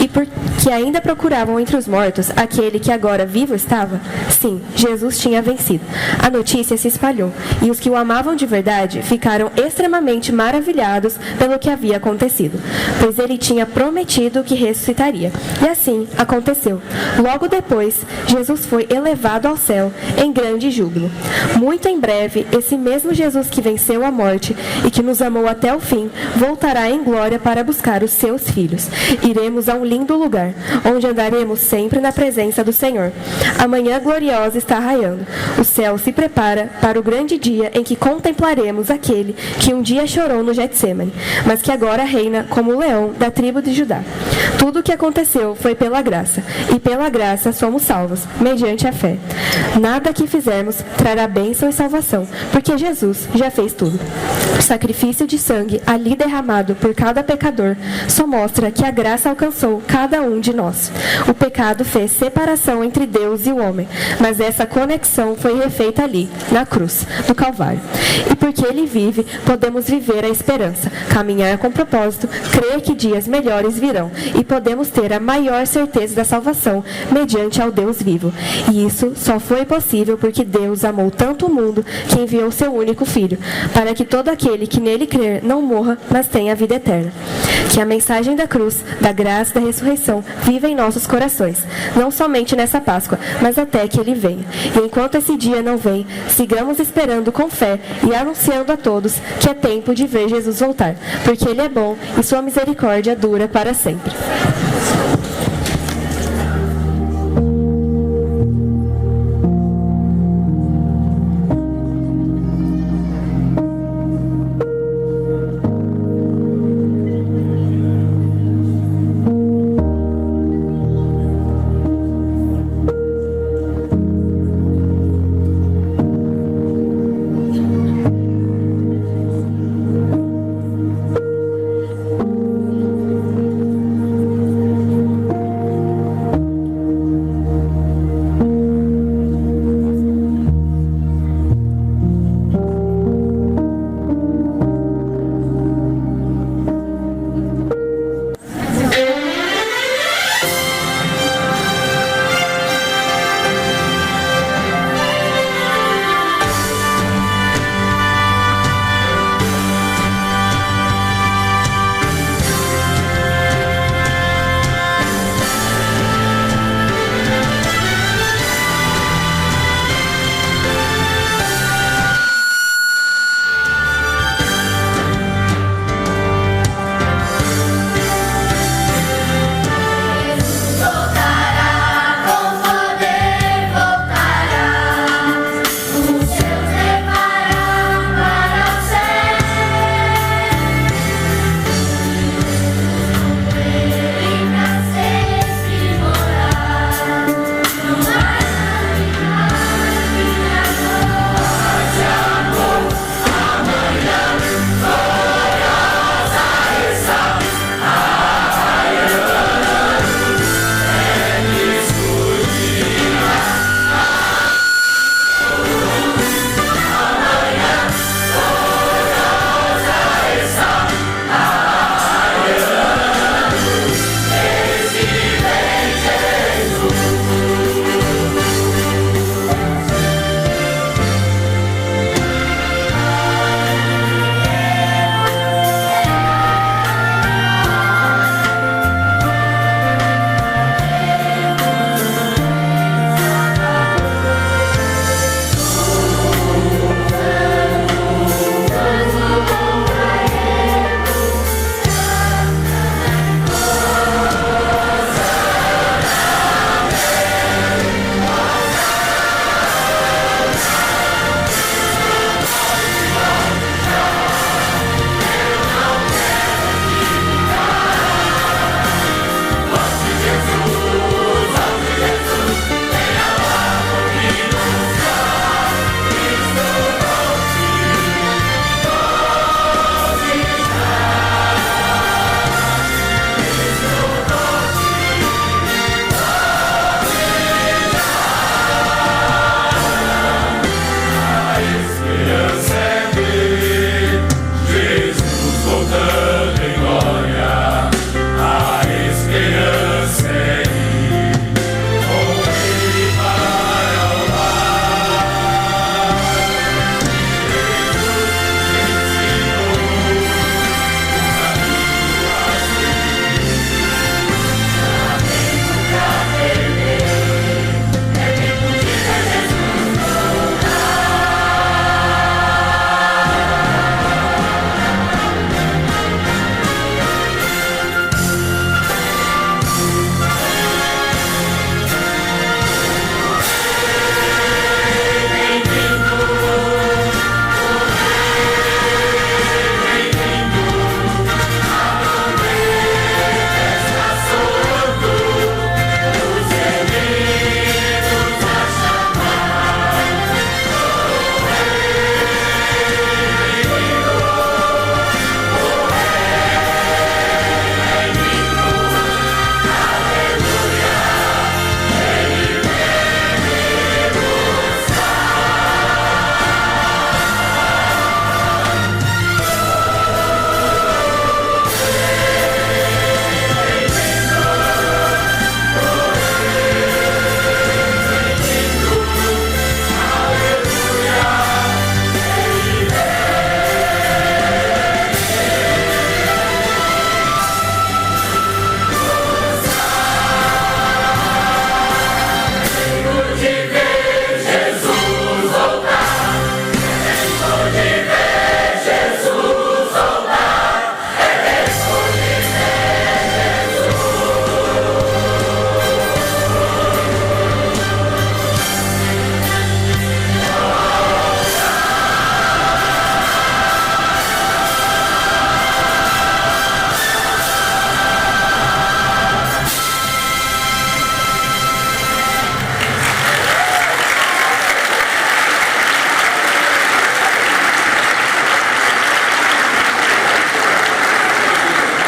E porque ainda procuravam entre os mortos aquele que agora vivo estava, sim, Jesus tinha vencido. A notícia se espalhou, e os que o amavam de verdade ficaram extremamente maravilhados pelo que havia acontecido, pois ele tinha prometido que ressuscitaria. E assim aconteceu. Logo depois, Jesus foi elevado ao céu em grande júbilo. Muito em breve, esse mesmo Jesus que venceu a morte e que nos amou até o fim, voltará em glória para buscar os seus filhos. Iremos a um lindo lugar, onde andaremos sempre na presença do Senhor. A manhã gloriosa está raiando. O céu se prepara para o grande dia em que contemplaremos aquele que um dia chorou no Getsemane, mas que agora reina como o leão da tribo de Judá. Tudo o que aconteceu foi pela graça, e pela graça somos salvos, mediante a fé. Nada que fizermos trará bênção e salvação, porque Jesus já fez tudo. O sacrifício de sangue ali derramado por cada pecador só mostra que a graça alcançou cada um de nós. O pecado fez separação entre Deus e o homem, mas essa conexão foi refeita ali, na cruz do Calvário. E porque Ele vive, podemos viver a esperança, caminhar com propósito, crer que dias melhores virão, e podemos ter a maior certeza da salvação mediante ao Deus vivo. E isso só foi possível porque Deus amou tanto o mundo que enviou seu único Filho, para que todo aquele que nele crer não morra, mas tenha a vida eterna. Que a mensagem da cruz, da graça e da ressurreição viva em nossos corações, não somente nessa Páscoa, mas até que Ele venha. E enquanto esse dia não vem, sigamos esperando com fé e anunciando a todos que é tempo de ver Jesus voltar, porque Ele é bom e sua misericórdia dura para sempre.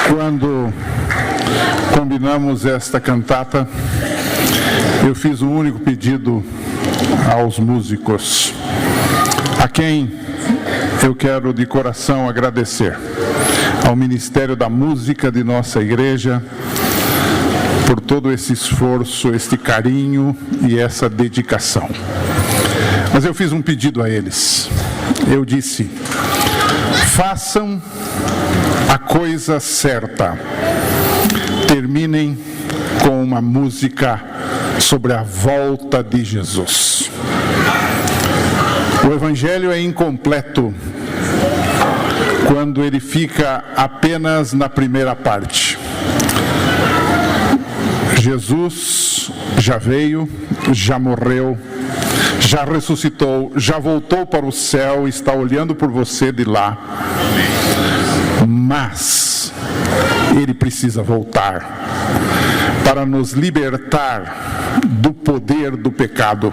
Quando combinamos esta cantata, eu fiz um único pedido aos músicos, a quem eu quero de coração agradecer, ao Ministério da Música de nossa igreja, por todo esse esforço, este carinho e essa dedicação. Mas eu fiz um pedido a eles. Eu disse: façam a coisa certa. Terminem com uma música sobre a volta de Jesus. O Evangelho é incompleto quando ele fica apenas na primeira parte. Jesus já veio, já morreu, já ressuscitou, já voltou para o céu, está olhando por você de lá. Mas ele precisa voltar para nos libertar do poder do pecado,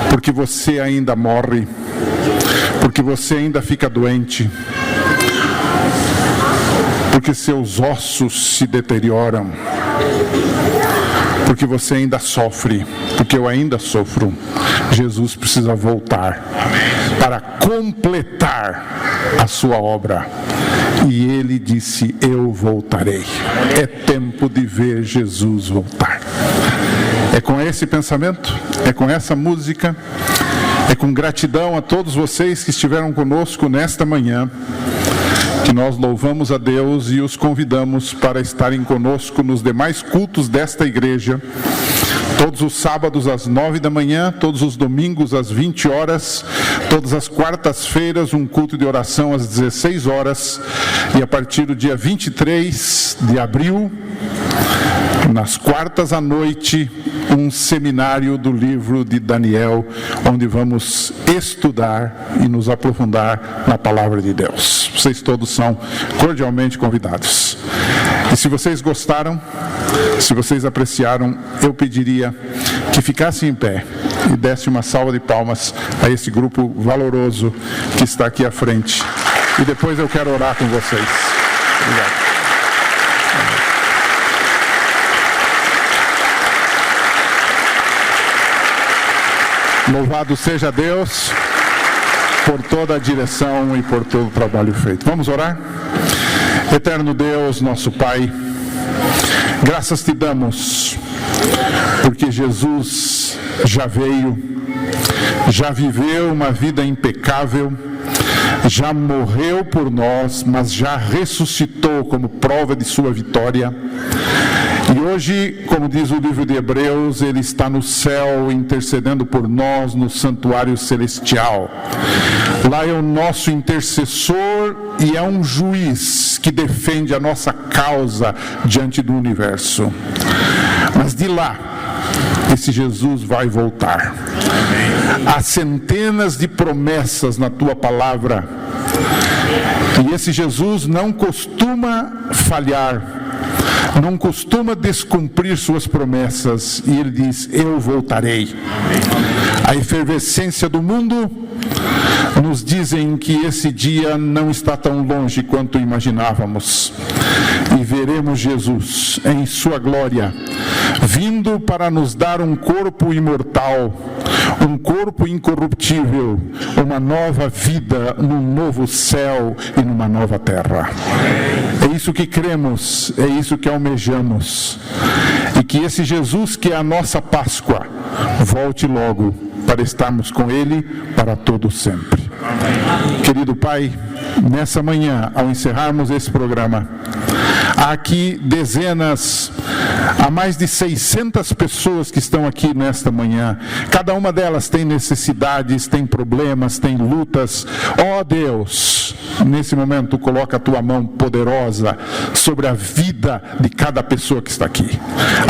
porque você ainda morre, porque você ainda fica doente, porque seus ossos se deterioram, porque você ainda sofre, porque eu ainda sofro. Jesus precisa voltar para completar a sua obra. E ele disse: eu voltarei. É tempo de ver Jesus voltar. É com esse pensamento, é com essa música, é com gratidão a todos vocês que estiveram conosco nesta manhã, que nós louvamos a Deus e os convidamos para estarem conosco nos demais cultos desta igreja, todos os sábados às 9 da manhã, todos os domingos às 20 horas, todas as quartas-feiras um culto de oração às 16 horas, e a partir do dia 23 de abril, nas quartas à noite, um seminário do livro de Daniel, onde vamos estudar e nos aprofundar na palavra de Deus. Vocês todos são cordialmente convidados. E se vocês gostaram, se vocês apreciaram, eu pediria que ficassem em pé e dessem uma salva de palmas a esse grupo valoroso que está aqui à frente. E depois eu quero orar com vocês. Obrigado. Louvado seja Deus por toda a direção e por todo o trabalho feito. Vamos orar? Eterno Deus, nosso Pai, graças te damos, porque Jesus já veio, já viveu uma vida impecável, já morreu por nós, mas já ressuscitou como prova de sua vitória. E hoje, como diz o livro de Hebreus, ele está no céu intercedendo por nós no santuário celestial. Lá é o nosso intercessor e é um juiz que defende a nossa causa diante do universo. Mas de lá, esse Jesus vai voltar. Há centenas de promessas na tua palavra, e esse Jesus não costuma falhar, não costuma descumprir suas promessas, e ele diz: eu voltarei. A efervescência do mundo nos dizem que esse dia não está tão longe quanto imaginávamos, e veremos Jesus em sua glória, vindo para nos dar um corpo imortal, um corpo incorruptível, uma nova vida num novo céu e numa nova terra. É isso que cremos, é isso que almejamos, e que esse Jesus que é a nossa Páscoa volte logo para estarmos com Ele para todo sempre. Querido Pai, nessa manhã, ao encerrarmos esse programa, há aqui dezenas, há mais de 600 pessoas que estão aqui nesta manhã. Cada uma delas tem necessidades, tem problemas, tem lutas. Ó Deus, nesse momento coloca a tua mão poderosa sobre a vida de cada pessoa que está aqui.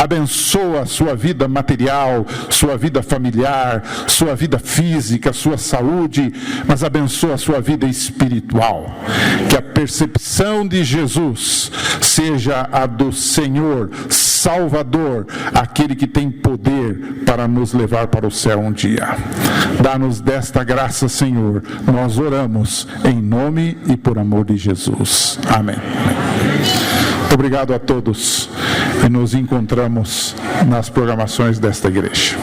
Abençoa a sua vida material, sua vida familiar, sua vida física, sua saúde, mas abençoa a sua vida espiritual. Que a percepção de Jesus seja a do Senhor, Salvador, aquele que tem poder para nos levar para o céu um dia. Dá-nos desta graça, Senhor. Nós oramos em nome e por amor de Jesus. Amém. Obrigado a todos e nos encontramos nas programações desta igreja.